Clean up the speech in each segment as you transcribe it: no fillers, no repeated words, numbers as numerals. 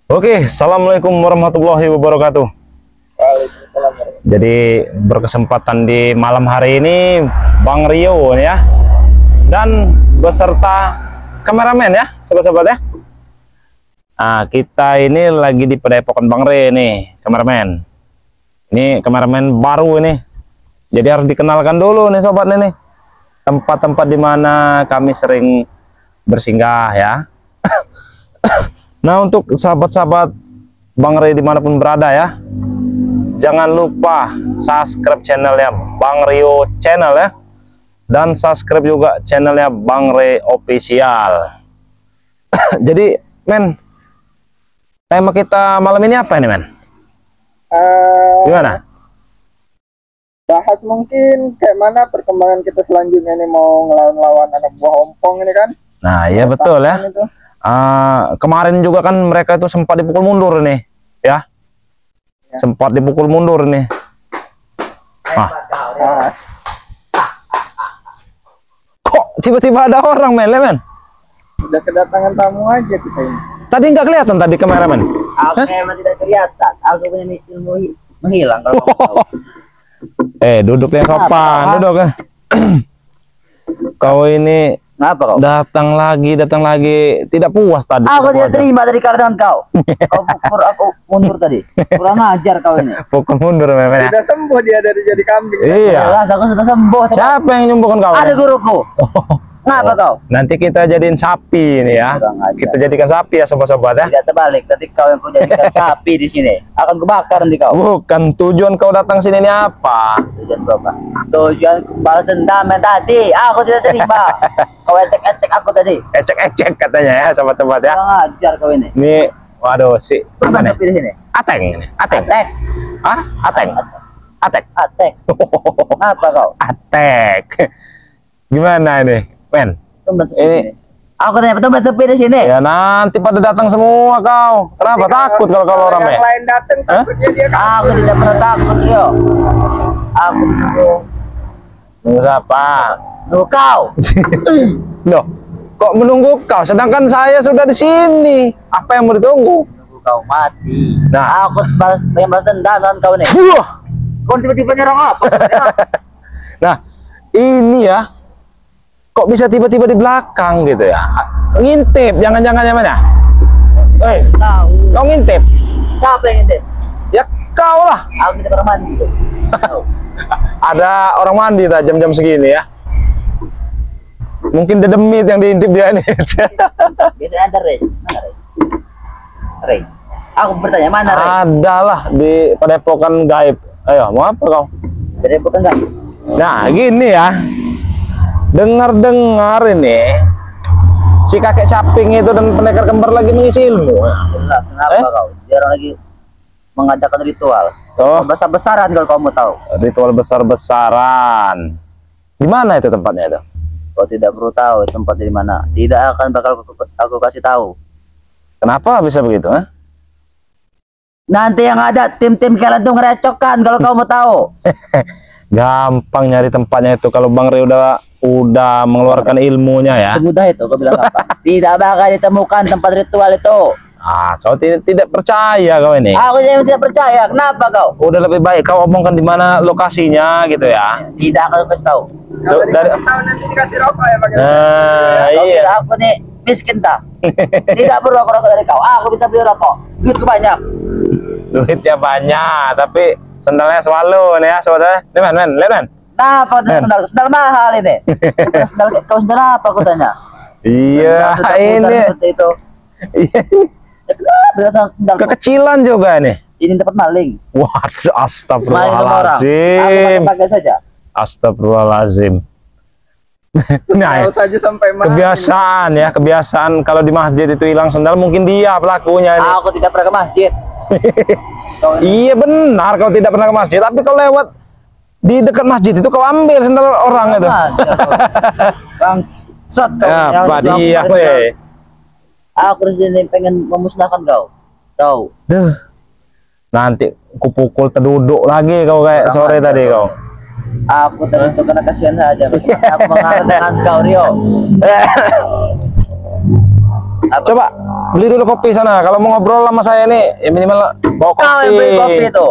Oke, assalamualaikum warahmatullahi wabarakatuh. Jadi berkesempatan di malam hari ini Bang Rio ya, dan beserta kameramen ya, sobat-sobat ya. Nah, kita ini lagi di Padepokan Bang Re nih, kameramen. Ini kameramen baru ini, jadi harus dikenalkan dulu nih sobat nih, tempat-tempat di mana kami sering bersinggah ya. Nah, untuk sahabat-sahabat Bang Re dimanapun berada ya, jangan lupa subscribe channelnya Bang Rio channel ya, dan subscribe juga channelnya Bang Re official. Jadi men, tema kita malam ini apa ini men? Gimana? Bahas mungkin kayak mana perkembangan kita selanjutnya nih, mau ngelawan-lawan anak buah ompong ini kan. Nah iya betul ya. Kemarin juga kan mereka itu sempat dipukul mundur nih ya, sempat dipukul mundur nih. Kok tiba-tiba ada orang men? Udah kedatangan tamu aja kita ini. Tadi nggak kelihatan tadi kameramen? Aku memang tidak kelihatan. Aku punya ilmu menghilang kalau kamu tahu. Duduk yang sopan, duduk ya. Kau ini Kenapa kau? datang lagi, tidak puas tadi. Aku tidak terima dari keadaan kau. Kau pukul aku mundur tadi. Kurang ajar kau ini. Pukul mundur memang ya. Sudah sembuh dia dari jadi kambing. Iya. Jelas, aku sudah sembuh. Siapa yang nyembuhkan kau? Ada guruku. Kenapa kau? Nanti kita jadiin sapi ini ya. Kurang ajar. Kita jadikan sapi ya sobat-sobat ya. Tidak terbalik. Nanti kau yang ku jadikan sapi di sini. Akan kubakar nanti kau. Bukan, tujuan kau datang sini ini apa? Tujuan berapa? Tujuan balas dendam yang tadi. Aku tidak terima. Kau ecek-ecek aku tadi. Ecek-ecek katanya ya sobat-sobat ya. Kurang ajar kau ini. Ini waduh si Coba apa nih? sapi di sini. Ateng ini. Ateng. Atek. Hah? Ateng. Atek. Atek. Kenapa kau? Atek. Gimana ini? Men. Tumben sepi Ini- di sini. Aku tanya tumben sepi di sini. Ya nanti pada datang semua kau. Kenapa takut kalau orang yang ya? lain datang takutnya dia Aku tidak pernah takut, Rio. Aku Nunggu siapa? nunggu kau. Loh, kok menunggu kau? Sedangkan saya sudah di sini. Apa yang mau ditunggu? Nunggu kau mati. Nah. Aku pengen balas dendam dengan kau nih. Wah. Kau tiba-tiba nyerang apa? Nah, ini ya. Kok bisa tiba-tiba di belakang gitu ya? Ngintip, jangan-jangan yang mana? Tahu. Kau ngintip? Siapa yang ngintip? Ya kau lah. Aku tidak pernah mandi. Tahu. Ada orang mandi tak jam-jam segini ya? Mungkin dedemit yang diintip dia ini. Biasanya ada Ray. Mana Ray? Ray. Aku bertanya mana Ray? Ada lah di Padepokan gaib. Ayo, mau apa kau? Jadi bukan enggak? Nah, gini ya. Dengar-dengar ini si kakek caping itu dan pendekar kembar lagi mengisi ilmu. Jelas. Kenapa kau? Dia orang lagi mengadakan ritual. Oh, Besar-besaran kalau kamu tahu. ritual besar-besaran. Di mana itu tempatnya itu? Kau tidak perlu tahu tempat di mana. Tidak akan bakal aku kasih tahu. Kenapa bisa begitu? Nanti yang ada tim-tim kalian tuh ngerecokkan kalau kamu mau tahu. Gampang nyari tempatnya itu kalau Bang Rio udah mengeluarkan ilmunya ya. Semudah itu kau bilang apa? Tidak bakal ditemukan tempat ritual itu. Kau tidak percaya kau ini. Aku tidak percaya. Kenapa kau? Udah lebih baik kau omongkan di mana lokasinya gitu ya. Tidak akan kasih tahu. kalau Dari dikasih tahu nanti dikasih rokok ya pakai. Kau iya. kira aku nih miskin tak? Tidak perlu aku rokok dari kau. Aku bisa beli rokok. Duitku banyak. Duitnya banyak, tapi sendalnya swallow nih ya, saudara. Nih men, lihat men. Nah, apa sendal? Sendal mahal ini. Kau sendal apa aku tanya? Iya, Sendal ini. seperti itu. Iya, Ya, kenapa sendal kekecilan juga nih. ini tempat maling. Wah, Maling sama orang. Aku pakai saja. Astagfirullahaladzim. Nah, Tahu saja sampai mana. kebiasaan kalau di masjid itu hilang sendal, mungkin dia pelakunya ini. Aku tidak pernah ke masjid. Kau ini Iya benar, kau tidak pernah ke masjid, tapi kau lewat di dekat masjid itu kau ambil sendal orang itu. Bangsat kau. Ya, Yang Pak itu aku dia, sendal. weh. Aku di sini pengen memusnahkan kau. Tahu. Duh. Nanti kupukul terduduk lagi kau kayak Kurang sore ajar tadi kau. Aku tadi itu karena kasihan saja. Bagaimana aku mengalah dengan kau, Rio? Coba beli dulu kopi sana. Kalau mau ngobrol sama saya nih, ya minimal bawa kopi. Kau yang beli kopi itu.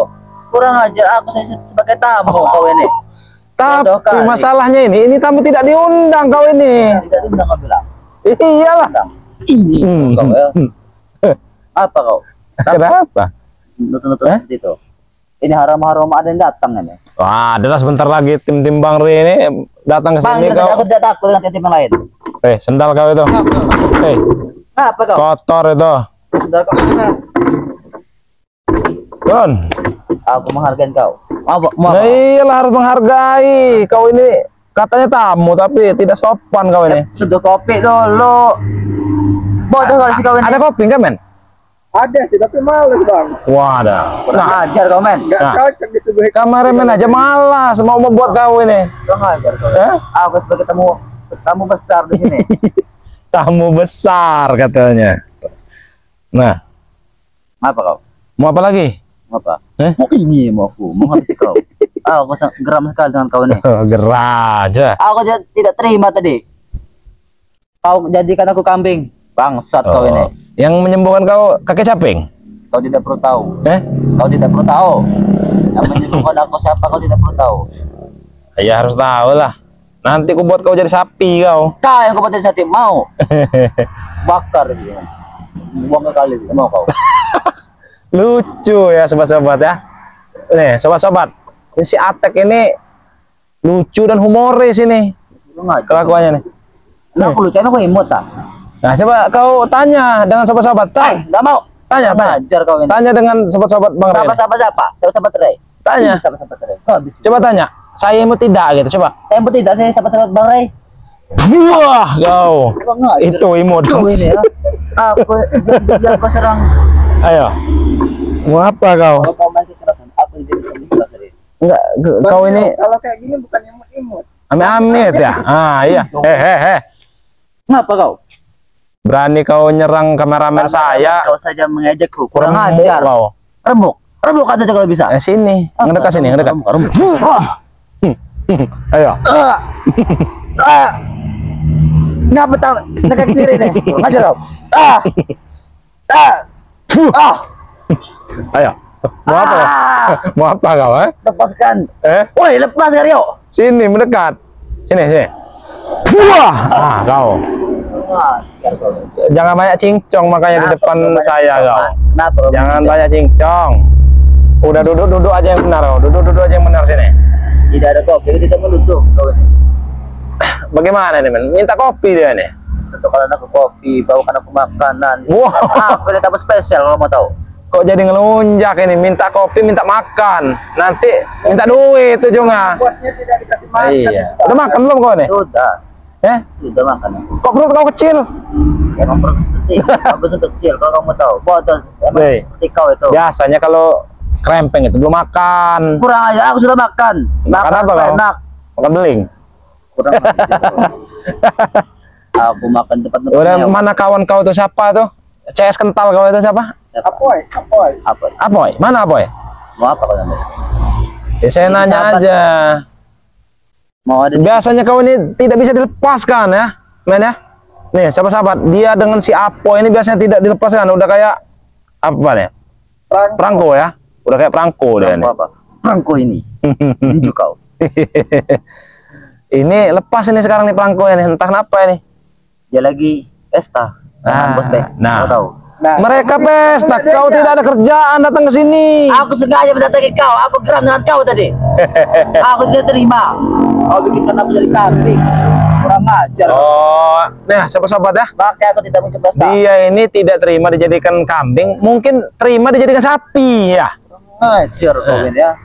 Kurang ajar, aku saya sebagai tamu kau ini. Tapi masalahnya ini tamu tidak diundang kau ini. Tidak diundang kau bilang. Iyalah. Ini kau ya. Apa kau? Kenapa? Nonton seperti itu. Ini haram-haram ada yang datang ini. Wah, adalah sebentar lagi tim Bang Ri ini datang ke Bang, sini kau. aku tidak takut dengan tim yang lain. Sendal kau itu. Apa kau? Kotor itu. Sendal kau mana? Don. Aku menghargai kau. Mau Nah, iyalah harus menghargai. Kau ini katanya tamu tapi tidak sopan kau ini. Seduh kopi dulu. Bodoh kali si kau ini. Ada kopi enggak, men? Ada sih, tapi males bang. Wah, ada. Kurang ajar kau men. Nggak Nah. cocok disuguhi. Kameramen aja malas mau membuat kau ini. Kurang ajar kau. Eh? Aku sebagai tamu besar di sini. Tamu besar katanya. Nah, Apa kau? mau apa lagi? Apa? Eh? Mau ini mau aku, mau habis kau. Aku geram sekali dengan kau ini. Gerah aja. Aku tidak terima tadi. Kau jadikan aku kambing. Bangsat kau ini. Yang menyembuhkan kau kakek caping? Kau tidak perlu tahu. Kau tidak perlu tahu. Yang menyembuhkan aku siapa kau tidak perlu tahu. Ya harus tahu lah. Nanti aku buat kau jadi sapi kau. Kau yang kau buat jadi mau. Bakar dia. Buang ke kali mau kau. Lucu ya sobat-sobat ya. Nih sobat-sobat, ini si Atek ini lucu dan humoris ini kelakuannya nih. Nah, aku lucu emang aku imut tak? Nah coba kau tanya dengan sobat-sobat. Nggak mau. Tanya. Ajar kau ini. Tanya dengan sobat-sobat Bang Ray. Sahabat Ray. Tanya. Sahabat Ray. Kau habis. Coba tanya. Saya mau tidak gitu. Coba. Saya pun tidak, saya sahabat Bang Ray. Wah, kau. Kurang ajar. Itu imut. Kau ini ya. Aku jadi aku serang. Ayo. Mau apa kau? Kalau kau main kekerasan, aku jadi keras dari. Enggak, kau ini Kalau kayak gini bukan imut-imut. amit-amit ya. Ah, iya. Ngapa kau? Berani kau nyerang kameramen saya. Kau saja mengejekku. Kurang Remuk ajar. kau. Remuk aja kalau bisa. Sini, ngedekat sini, ngedekat. Remuk. Ayo. Ngapa tahu? Dekat sendiri deh. Ngajar kau. Ayo. Mau apa? Mau apa kau, Lepaskan. Woi, lepas Rio. Sini, mendekat. Sini. Wah, kau. Jangan banyak cincong makanya di depan saya kau. Kenapa? Jangan banyak cincong. Udah duduk aja yang benar kau. Duduk aja yang benar sini. Tidak ada kopi, tidak menunduk kau ini. Bagaimana nih, men? Minta kopi dia nih. Tentukan aku kopi, bawakan aku makanan. Wah. Aku ada tamu spesial kalau mau tahu. Kok jadi ngelunjak ini? Minta kopi, minta makan. Nanti minta duit tuh juga. Bosnya tidak dikasih makan. Iya. Udah makan belum kau nih? Sudah. Sudah makan aku. Kok perut kau kecil? Emang perut seperti bagus untuk kecil kalau kamu tahu. Bodoh. Emang seperti kau itu. Biasanya kalau krempeng itu belum makan. Kurang aja. Aku sudah makan. Makan apa kau? Enak. Makan beling. Kurang aja. Aku makan tempat-tempat. Udah mana kawan kau tuh siapa tuh? CS kental kau itu siapa? Apoy. Apoy. Mana Apoy? Mau apa kau nanti? Ya saya nanya sahabat. aja. Mau ada Biasanya kau ini tidak bisa dilepaskan ya, men ya. Nih, sahabat-sahabat, dia dengan si Apoy ini biasanya tidak dilepaskan. Udah kayak apa nih? Perangko ya. Udah kayak perangko dia nih. apa? Perangko ini. Tunjuk kau. Ini lepas ini sekarang nih perangko ini. Entah kenapa ini. Dia lagi pesta. Bos Bek. Nah. Kau tahu. Nah, Mereka pesta, kau tidak ada kerjaan datang ke sini. Aku sengaja mendatangi kau. Aku geram dengan kau tadi. Aku tidak terima. Kau bikinkan aku jadi kambing. Kurang ajar. Oh, nah sahabat-sahabat ya. Makanya aku tidak mungkin pesta. Dia ini tidak terima dijadikan kambing, mungkin terima dijadikan sapi ya. Ajar kau ini ya.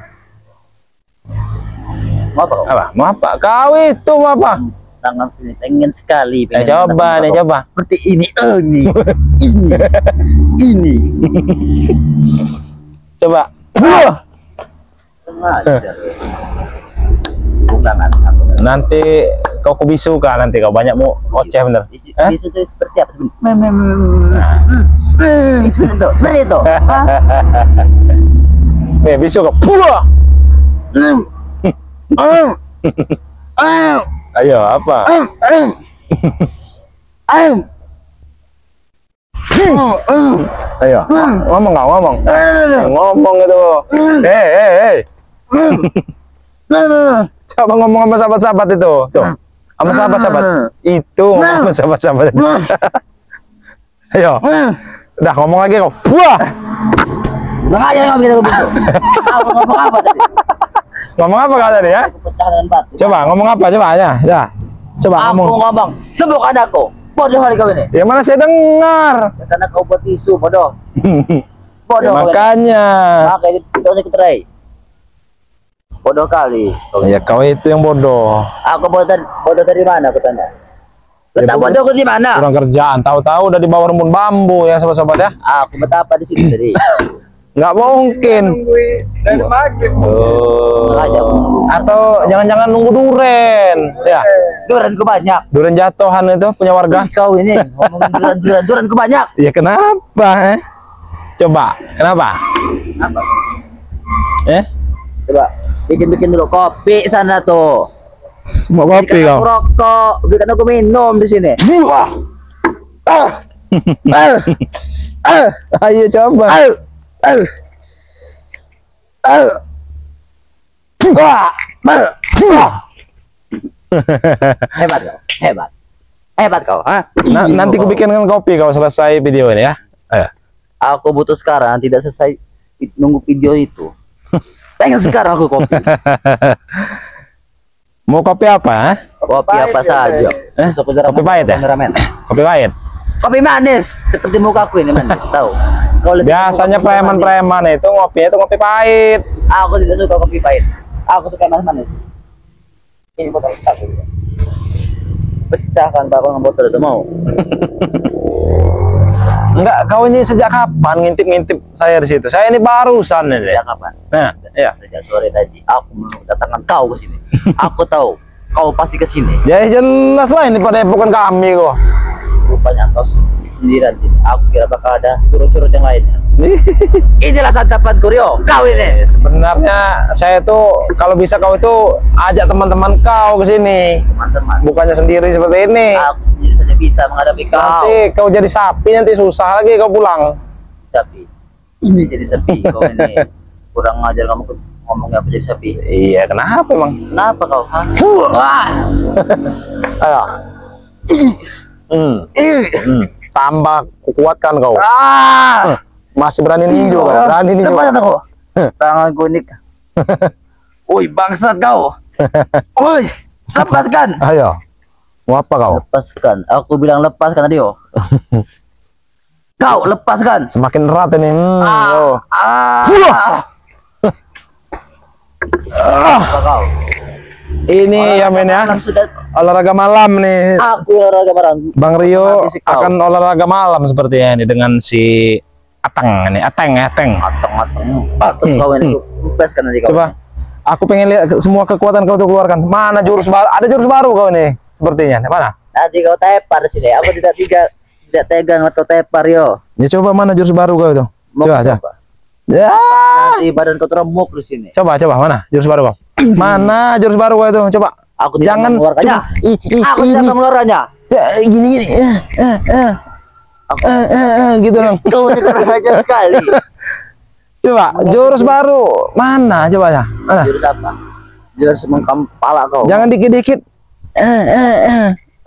Mau apa kau? Apa? Mau apa? Kau itu mau apa? Tangan sini pengen sekali. Coba nih, coba. Seperti ini. Ini. Coba. Ajar. Bukan Nanti kau kubisuka nanti kau banyak mau oceh bener. Bisu itu seperti apa? Seperti itu. Nih bisu kau. Ayo apa? Ayo, ngomong kau, ngomong. Ngomong itu. Coba ngomong sama sahabat-sahabat itu. Tuh. Sama sahabat-sahabat. Itu ngomong sama sahabat-sahabat. Ayo. Udah ngomong lagi kau. Wah. Makanya nggak bisa begitu. Aku ngomong apa tadi? Ngomong apa kau tadi ya? Aku pecah dengan batu. Coba ngomong apa coba ya. Ya. Coba Aku ngomong. Sembuhkan aku. Bodoh kali kau ini. Ya mana saya dengar. Ya, karena kau buat tisu bodoh. Bodoh. Makanya. Makanya itu harus ikut rai. Bodoh kali. Ya kau itu yang bodoh. Aku bodoh dari mana aku tanya? Letak bodoh aku di mana? Kurang kerjaan. Tahu-tahu udah di bawah rumpun bambu ya sobat-sobat ya. Aku betapa di sini tadi. Nggak mungkin. Dari maghrib. Sengaja aku nunggu. Atau jangan-jangan nunggu duren. Ya. Duranku banyak. Duren jatuhan itu punya warga. Kau ini ngomong duranku banyak. Ya kenapa? Coba. Kenapa? Apa? Coba. Bikin dulu kopi sana tuh. Mau kopi Belikan kau. aku rokok, belikan aku minum di sini. Wah. Ayo coba. Hebat kau, hebat kau. Nanti ku bikinkan kopi kau selesai video ini ya. Ayo. Aku butuh sekarang, tidak selesai nunggu video itu. Pengen sekarang aku kopi. Mau kopi apa? Kopi apa saja. Kopi pahit ya? Kopi pahit. Kopi manis, seperti muka aku ini manis, tahu? Biasanya preman-preman itu ngopinya itu kopi pahit. Aku tidak suka kopi pahit. Aku suka manis-manis. Ini botol satu. Pecahkan bakal botol itu mau. Enggak, kau ini sejak kapan ngintip-ngintip saya di situ? Saya ini barusan ini. Sejak kapan? Nah, ya. Sejak sore tadi. Aku mendatangkan kau ke sini. Aku tahu kau pasti ke sini. Ya jelas lah ini pada bukan kami kok. Rupanya kau sendirian sini. Aku kira bakal ada curut-curut yang lainnya. Inilah santapan Rio. Kau ini. Sebenarnya saya tuh kalau bisa kau itu ajak teman-teman kau ke sini. Teman-teman. Bukannya sendiri seperti ini. Aku sendiri saja bisa menghadapi kau. Nanti kau jadi sapi nanti susah lagi kau pulang. Sapi. Ini jadi sapi kau ini. Kurang ngajar kamu ngomongnya apa jadi sapi. Iya, kenapa emang? Kenapa kau? Hah? Wah. Ayo. Tambah kuatkan kau. Masih berani ninju kau. Berani ninju. Lepas aku. Tangan kunik. Woi, bangsat kau. Woi, lepaskan. Ayo. Mau apa kau? Lepaskan. Aku bilang lepaskan tadi, oh. Kau lepaskan. Semakin erat ini. Oh. Apa kau? Ini ya men ya. Olahraga malam nih. Aku olahraga malam. Bang Rio Habis kau. akan olahraga malam sepertinya ini dengan si Ateng ini. Ateng. Ateng kau ini. Lepaskan nanti kau. Coba. Aku pengen lihat semua kekuatan kau tuh keluarkan. Mana jurus baru? Ada jurus baru kau nih. Sepertinya. Mana? Nanti kau tepar sini. Aku tidak tegang atau tepar yo. Ya coba mana jurus baru kau itu? Coba. Ya. Nanti badan kau teremuk di sini. Coba mana jurus baru kau? Mana jurus baru kau itu? Coba. Aku tidak Jangan mengeluarkannya. Aku tidak mengeluarkannya. Gini. Gitu dong. Kau ini kurang ajar sekali. Coba jurus baru mana? Coba ya. Mana? Jurus apa? Jurus mengkam pala kau. Jangan dikit-dikit.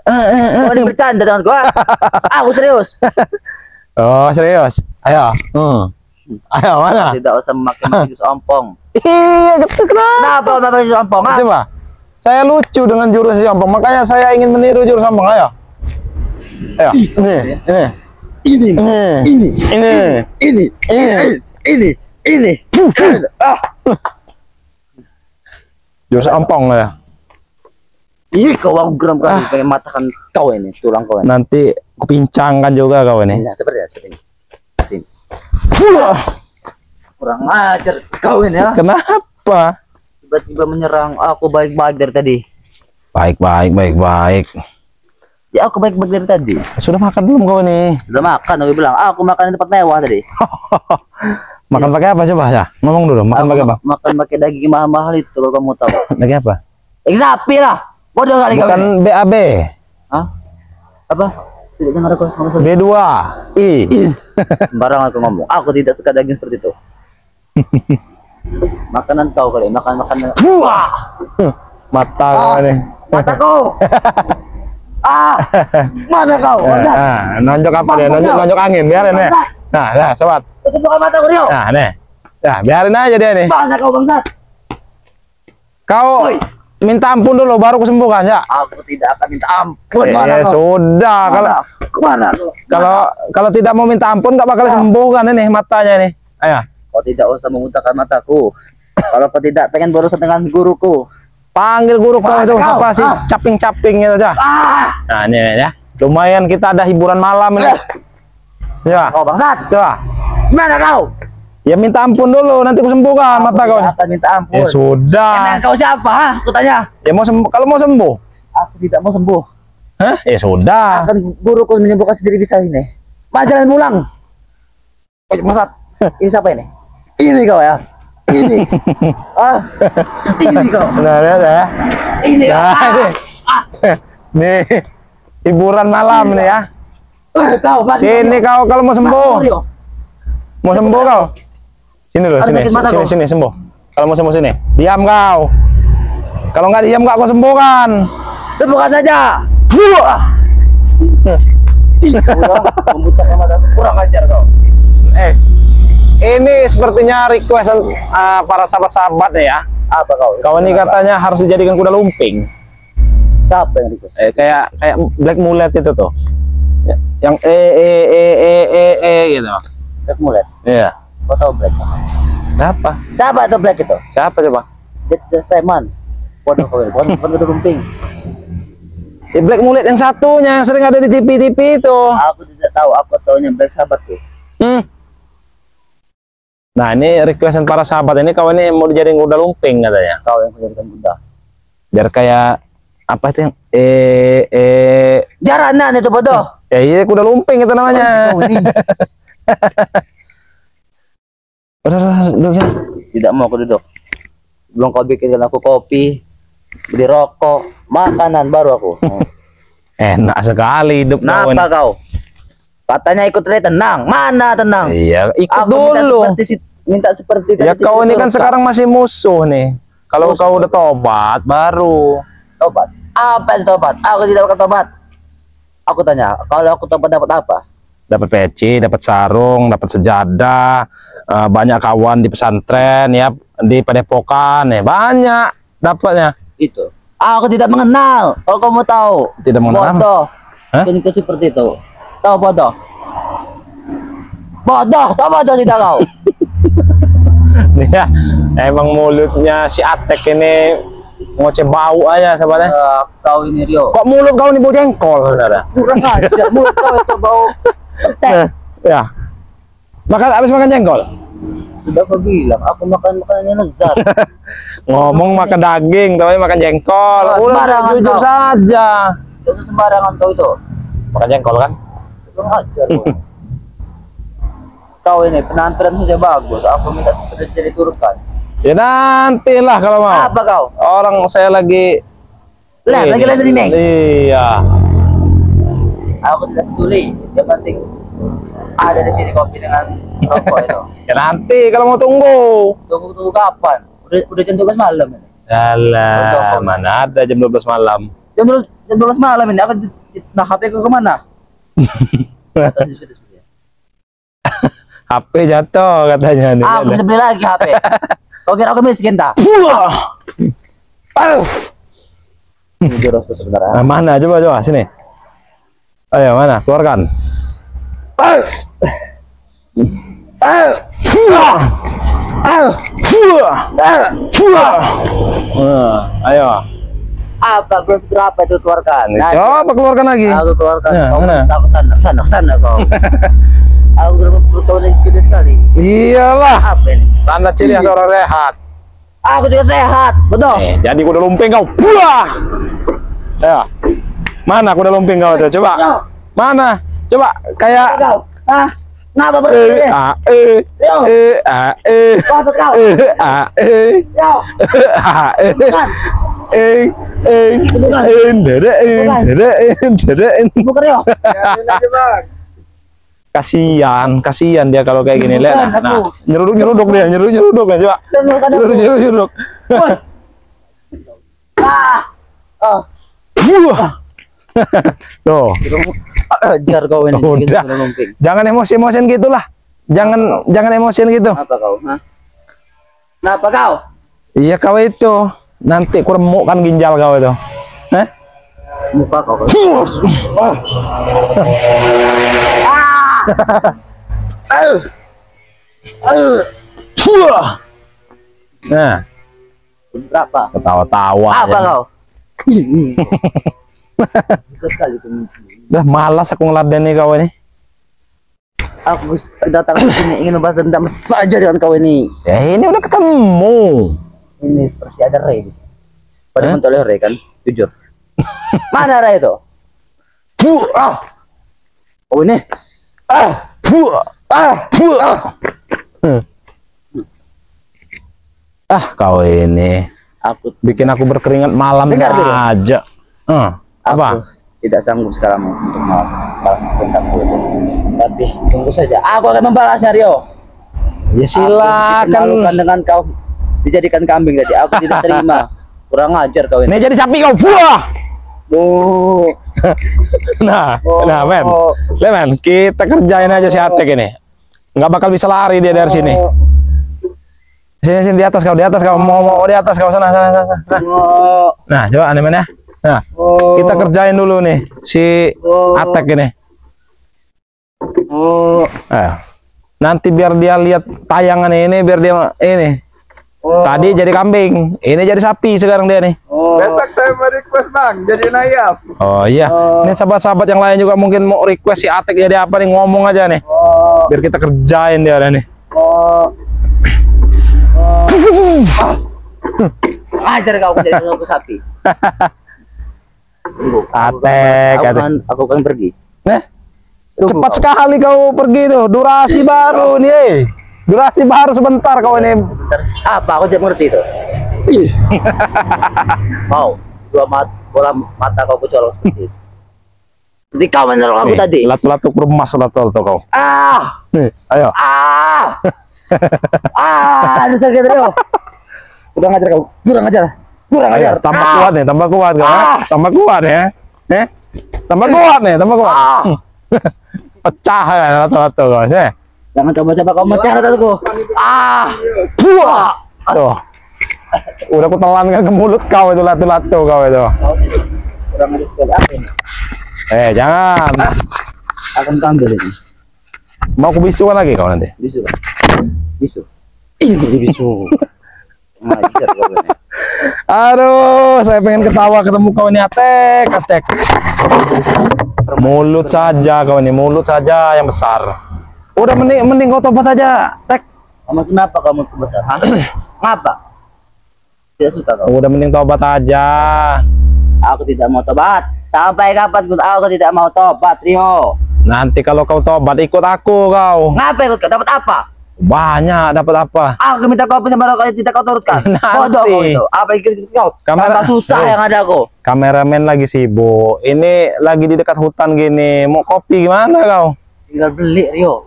Kau ini bercanda dengan gua. Aku serius. Oh serius. Ayo. Ayo mana? Tidak usah memakai jurus ompong. Iya, kenapa? Kenapa jurus ompong? Ha? Coba. Saya lucu dengan jurus ompong, makanya saya ingin meniru jurus ompong. Ayo. Ayo. Ini. Jurus ompong ya. Ih, kau aku geram kali pengen matakan kau ini, tulang kau ini. Nanti kupincangkan juga kau ini. Nah, seperti ini. Kurang ajar kau ini ya. Kenapa? Tiba-tiba menyerang aku baik-baik dari tadi. Baik. Ya aku baik-baik dari tadi. Sudah makan belum kau ini? Sudah makan, aku bilang. Aku makan di tempat mewah tadi. Makan pakai apa coba ya? Ngomong dulu, makan pakai apa? Makan pakai daging mahal-mahal itu kalau kamu tahu. Daging apa? Daging sapi lah. Bodoh kali kau. Bukan ini. BAB. Hah? Apa? Tidak dengar aku ngomong. B2 I. Sembarang aku ngomong. Aku tidak suka daging seperti itu. Makanan kau kali, makanan. Wah. Mata kau nih. Mataku. Mana kau? Nonjok apa dia? Nonjok angin, biarin ya. Nah, sobat. Itu bukan mataku, Rio. Nah, nih. Nah, biarin aja dia nih. Mana kau bangsat? Kau minta ampun dulu baru kesembuhkan ya. Aku tidak akan minta ampun. Ya sudah, kalau tidak mau minta ampun nggak bakal sembuhkan ini matanya nih. Ayo. Kau tidak usah memutahkan mataku. Kalau kau tidak pengen berurusan dengan guruku, panggil guru kau itu siapa sih? Caping-caping itu aja. Nah, ini ya. Lumayan kita ada hiburan malam ini. Ya. Kau bangsat. Coba. Gimana kau? Ya minta ampun dulu, nanti ku sembuhkan mata kau. Aku akan minta ampun. Ya sudah. Emang kau siapa? Aku tanya. Ya mau sembuh, kalau mau sembuh. Aku tidak mau sembuh. Hah? Ya sudah. Akan guruku menyembuhkan sendiri bisa ini. Jalan pulang. Oh, Masat. Ini siapa ini? Ini kau ya. Ini. Ini kau. Nah, ya. Ini. Nih. Hiburan malam nih ya. Kau, sini kau kalau mau sembuh. Mau sembuh kau. Sini loh, sini sembuh. Kalau mau sembuh sini. Diam kau. Kalau nggak diam nggak aku sembuhkan. Sembuhkan saja. Membutahkan mata. Kurang ajar kau. Ini sepertinya request para sahabat-sahabat ya. Apa kau? Kau ini katanya harus dijadikan kuda lumping. Siapa yang request? Kayak Black Mullet itu tuh. Yang gitu. Black Mullet. Iya. Kau tahu Black siapa? Siapa? Siapa itu Black itu? Siapa coba? Dia preman. Bodoh kau, bukan kuda lumping. Black Mullet yang satunya yang sering ada di TV-TV itu. Aku tidak tahu, aku tahunya Black sahabatku. Nah, ini requestan para sahabat ini kau ini mau dijadiin kuda lumping katanya. Kau yang menjadikan kuda. Biar kayak apa itu yang jaranan itu bodoh. Ya iya kuda lumping itu namanya. Oh, ini. Udah duduk ya. Tidak mau aku duduk. Belum kau bikinkan aku kopi, beli rokok, makanan baru aku. Enak sekali hidup kau. Kenapa kau? Katanya ikut tadi tenang. Mana tenang? Iya, ikut aku dulu. Minta seperti ya kau ini kan sekarang masih musuh nih. Kalau kau udah tobat baru. Tobat? Apa itu tobat? Aku tidak akan tobat. Aku tanya, kalau aku tobat dapat apa? Dapat peci, dapat sarung, dapat sejadah, banyak kawan di pesantren ya, di padepokan ya, banyak dapatnya. Itu. Aku tidak mengenal. Kalau kamu tahu. Tidak mengenal. Bodoh. Kan seperti itu. Tahu bodoh. Bodoh, tahu bodoh tidak kau? Ya, emang mulutnya si Atek ini ngoceh bau aja sebenarnya. Kau ini Rio. Kok mulut kau ini bau jengkol, saudara? Kurang ajar, mulut kau itu bau petek. Ya. Habis makan jengkol? Sudah kau bilang, aku makan makanannya lezat. Ngomong makan daging, tapi makan jengkol. Sembarangan jujur kau. saja. Itu sembarangan kau itu. Makan jengkol kan? Kurang ajar kau. Kau ini penampilan saja bagus. Aku minta seperti jadi turkan. Ya nantilah kalau mau. Apa kau? Orang saya lagi lagi streaming. Iya. Aku tidak peduli. Yang penting ada di sini kopi dengan rokok itu. Ya nanti kalau mau tunggu. Tunggu kapan? Udah jam 12 malam ini. Alah, mana ada jam 12 malam. Jam 12 malam ini. Nah, HP ku kemana? HP jatuh katanya nih. Aku bisa beli lagi HP. Kau kira aku miskin tak? Jujur aku sebenarnya. Mana coba sini. Ayo mana keluarkan. Ayo. Apa belum berapa itu keluarkan? Coba keluarkan lagi. Aku keluarkan. Ya, Kau mana? aku sana kau. Aku bertahun gede sekali. Iyalah. Apa ini? Tanda ciri seorang sehat. Aku juga sehat, betul. Jadi kuda lumping kau. Pulah. Ya. Mana kuda lumping kau tuh? Coba. Mana? Coba kayak Kau. Ngapa berdiri? Kau. Bukan. Bukan Rio. Biarin aja bang. Kasihan dia kalau kayak gini. Lihat. Nah, nyeruduk dia, nyeruduk aja, Pak. Nyeruduk. Tuh. Ajar kau ini. Udah. Jangan emosi-emosian gitulah. Jangan emosian gitu. Apa kau? Hah? Kenapa kau? Iya kau itu. Nanti kuremuk kan ginjal kau itu. Hah? Muka kau. Nah, Berapa? ketawa-tawa. Apa ya. kau? Sekali tuh. Udah malas aku ngeladeni kau ini. Aku datang ke sini ingin membahas dendam saja dengan kau ini. Ya ini udah ketemu. Ini seperti ada Ray di sini. Pada mentoleh Ray kan? Jujur. Mana Ray itu? Oh ini. Kau ini Aku bikin aku berkeringat malam Dengar dulu. aja. Apa? tidak sanggup sekarang untuk membalas dendamku itu. Tapi tunggu saja. Aku akan membalasnya Rio. Ya silakan. Dipermalukan dengan kau dijadikan kambing tadi. Aku tidak terima. Kurang ajar kau ini. Nih jadi sapi kau. Buah. Oh. Nah, men. Lihat, men, kita kerjain aja si Atek ini. Nggak bakal bisa lari dia dari sini. Sini di atas kau, mau di atas kau sana. Nah, coba aneh men ya. Nah, kita kerjain dulu nih si Atek ini. Nanti biar dia lihat tayangan ini, biar dia ini. Tadi jadi kambing, ini jadi sapi sekarang dia nih. Besok saya mau request bang, jadi ayam. Oh iya, ini sahabat-sahabat yang lain juga mungkin mau request si Atek jadi apa nih, ngomong aja nih. Biar kita kerjain dia nih. Ajar kau menjadi sapi. Atek, aku akan pergi. Cepat sekali kau pergi tuh, durasi baru nih. Durasi baru sebentar kau ini. Apa? Aku tidak mengerti itu. Mau bola mata kau kecolong seperti itu. Jadi kau menolong aku tadi. Latu-latu keremas latu-latu kau. Nih, ayo. Ada sakit Rio. Kurang ajar kau. Kurang ajar. Tambah kuat nih, tambah kuat kau. Tambah kuat ya. Tambah kuat nih, tambah kuat. Pecah ya latu-latu kau. Jangan coba-coba kau mecah latuku. Buah. Tuh. Udah aku telan ke mulut kau itu latu-latu kau itu. Kurang ajar sekali. Apa ini? Jangan. Akan ambil ini. Mau aku bisuan lagi kau nanti. Bisu. Ini bisu. Ajar kau ini. Aduh, saya pengen ketawa ketemu kau ini Atek. Mulut saja kau ini, mulut saja yang besar. Udah mending kau tobat aja, Tek. Kamu kenapa kamu besar? Hah? Ngapa? Tidak suka kau? Udah mending tobat aja. Aku tidak mau tobat. Sampai kapan pun aku tidak mau tobat, Rio. Nanti kalau kau tobat ikut aku kau. Ngapa ikut kau? Dapat apa? Banyak dapat apa? Aku minta kopi sama kau tidak kau turutkan. Bodoh kau itu. Apa ikut kau? Kamera susah yang ada kau. Kameramen lagi sibuk. Ini lagi di dekat hutan gini. Mau kopi gimana kau? Tinggal beli Rio.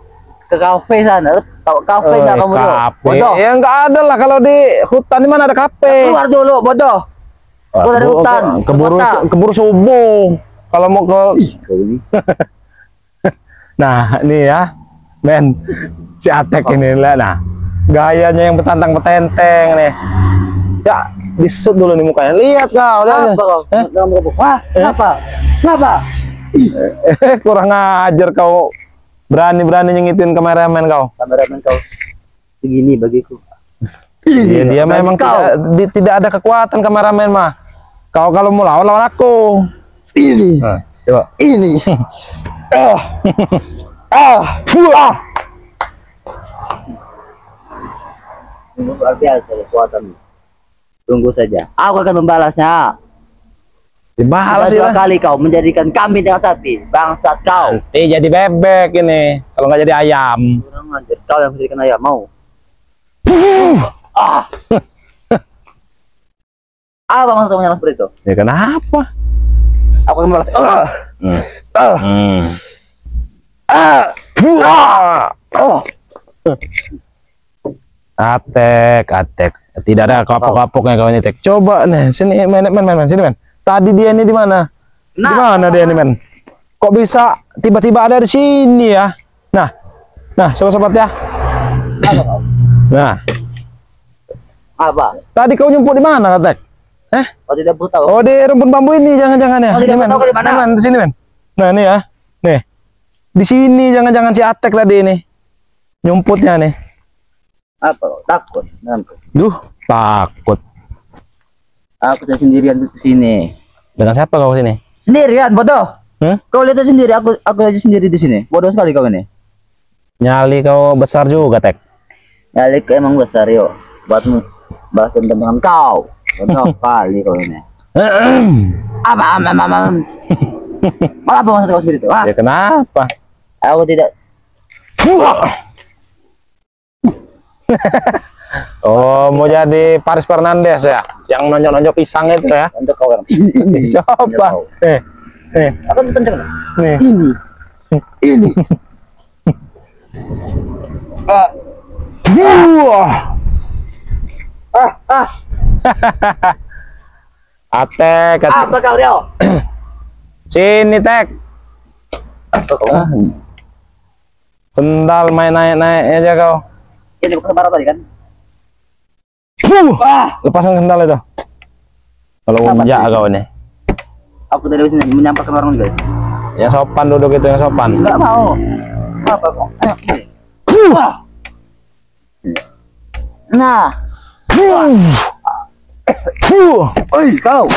Ke kafe sana. Tahu kafe nggak kamu Rio? Bodoh. Ya nggak ada lah kalau di hutan. Di mana ada kafe? Keluar dulu, bodoh. Keluar dari hutan. Keburu subuh. Kalau mau ke nah ini ya men, si Atek ini lah, nah gayanya yang betantang betenteng nih ya, disut dulu nih mukanya, lihat kau, lihat. Wah, kenapa? Kurang ajar kau, berani nyengitin kameramen kau. Kameramen kau segini bagiku. Iya, dia memang tidak ada kekuatan kameramen mah. Kau kalau mau lawan aku. Ini. Coba. Ini. Luar biasa kekuatan. Tunggu saja. Aku akan membalasnya. Dibalas dua kali kau menjadikan kambing dengan sapi. Bangsat kau. Nanti jadi bebek ini. Kalau nggak jadi ayam. Kurang ajar. Kau yang menjadikan ayam mau. Apa maksud menyerang seperti itu? Ya kenapa? Aku akan membalas. Atek. Tidak ada kapok-kapoknya kau ini, Tek. Coba nih, sini main, sini, men. Tadi dia ini di mana? Di mana dia ini, men? Kok bisa tiba-tiba ada di sini ya? Nah, sobat-sobat ya. Nah, Apa? tadi kau nyumput di mana, Tek? Oh, tidak perlu tahu. Oh, di rumput bambu ini, jangan-jangan ya. Oh, tidak Ini, men. tahu di mana? Men, di sini, men. Nah, ini ya. Nih. Di sini jangan-jangan si Atek tadi ini. Nyumputnya nih. Apa? Takut. Duh, takut. Aku saya sendirian di sini. Dengan siapa kau sini? Sendirian, bodoh. Hah? Kau lihat sendiri, aku aja sendiri di sini. Bodoh sekali kau ini. Nyali kau besar juga, Tek. Nyalik emang besar yo. Buatmu bahas tentang kau. Bodoh kali kau ini. Apa? Apa maksud kau seperti itu? Ya kenapa? Aku tidak. Oh, mau jadi Paris Fernandes ya? Yang nonjok-nonjok pisang itu ya? Untuk kau yang Coba. Aku kenceng. Nih. Ini. Atek. Apa kau Rio? Sini, Tek. Sendal main naik-naik aja kau. Ini bukan barat tadi kan? Lepaskan sendal itu. Kalau unjak kau ini. Aku tidak bisa menyampaikan orang juga. Yang sopan duduk itu, yang sopan. Enggak mau. Apa kok? Nah. Oi, kau.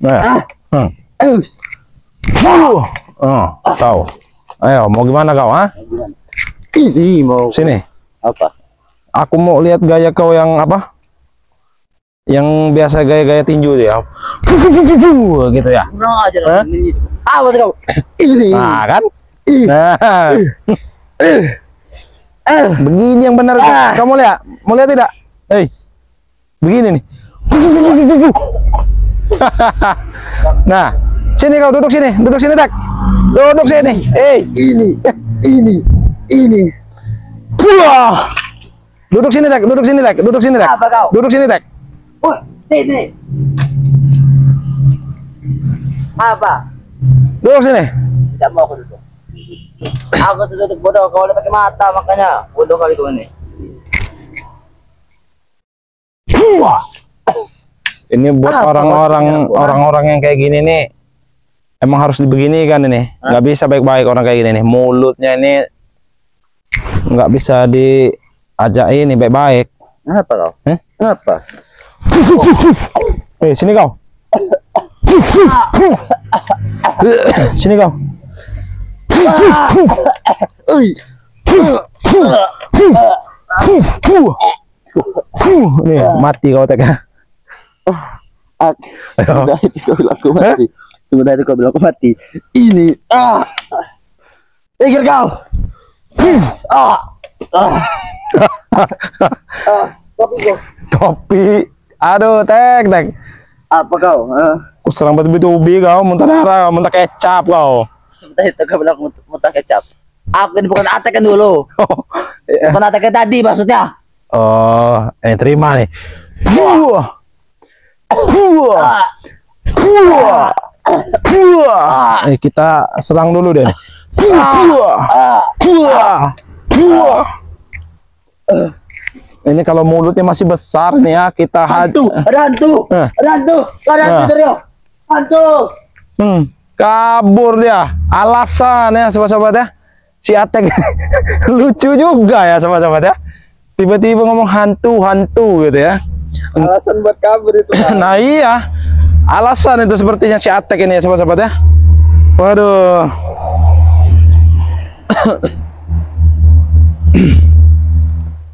Nah. Tahu. Ayo, mau gimana kau, ha? Ini mau Sini. apa? Aku mau lihat gaya kau yang apa? Yang biasa gaya-gaya tinju dia. Gitu ya. Kurang aja lah. Apa tuh kau? Ini. Nah, kan? Nah. Begini yang benar. Kamu lihat? Mau lihat tidak? Begini nih. Nah, sini kau duduk sini, Tek. Duduk sini. Ini. Wah. Duduk sini, Tek. Apa kau? Duduk sini, Tek. Oh, ini. Apa? Duduk sini. Tidak mau aku duduk. Aku duduk bodoh. Kau udah pakai mata makanya bodoh kali kau ini. Ini buat orang-orang yang kayak gini nih, emang harus dibeginikan ini. Nggak bisa baik-baik orang kayak gini nih. Mulutnya ini nggak bisa diajak ini baik-baik. Apa kau? Apa? Sini kau. Sini kau. Nih, mati kau, Tek. Sebentar itu kau bilang aku mati. Ini. Pikir kau. Topi. Aduh, Tek. Apa kau? Aku serang bertubi-tubi kau, muntah darah, muntah kecap kau. Sebentar itu kau bilang muntah kecap. Aku ini bukan Atek kan dulu. Bukan Atek yang tadi maksudnya. Oh, terima nih. Kita serang dulu deh. Ini kalau mulutnya masih besar nih ya, kita Hantu. kabur dia. Alasan ya, sobat-sobat ya. Si Atek lucu juga ya, sobat-sobat ya. Tiba-tiba ngomong hantu gitu ya. Alasan buat kabur itu. Nah iya, alasan itu sepertinya si Atek ini ya, sobat-sobat ya. Waduh.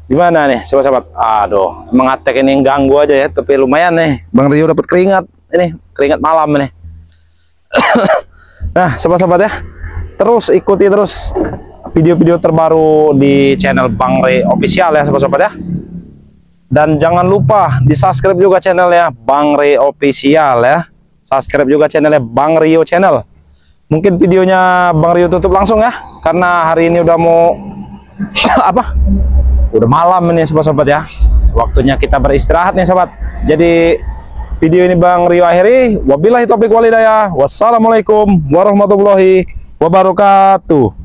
Gimana nih sobat-sobat? Aduh, emang Atek ini ganggu aja ya, tapi lumayan nih Bang Rio dapat keringat ini, keringat malam ini. Nah sobat-sobat ya, terus ikuti terus video-video terbaru di channel Bang Rio Official ya sobat-sobat ya. Dan jangan lupa di subscribe juga channelnya Bang Rio Official ya. Subscribe juga channelnya Bang Rio Channel. Mungkin videonya Bang Rio tutup langsung ya, karena hari ini udah mau apa? Udah malam ini sobat-sobat ya. Waktunya kita beristirahat nih sobat. Jadi video ini Bang Rio akhiri. Wabillahi taufiq walhidayah. Wassalamualaikum warahmatullahi wabarakatuh.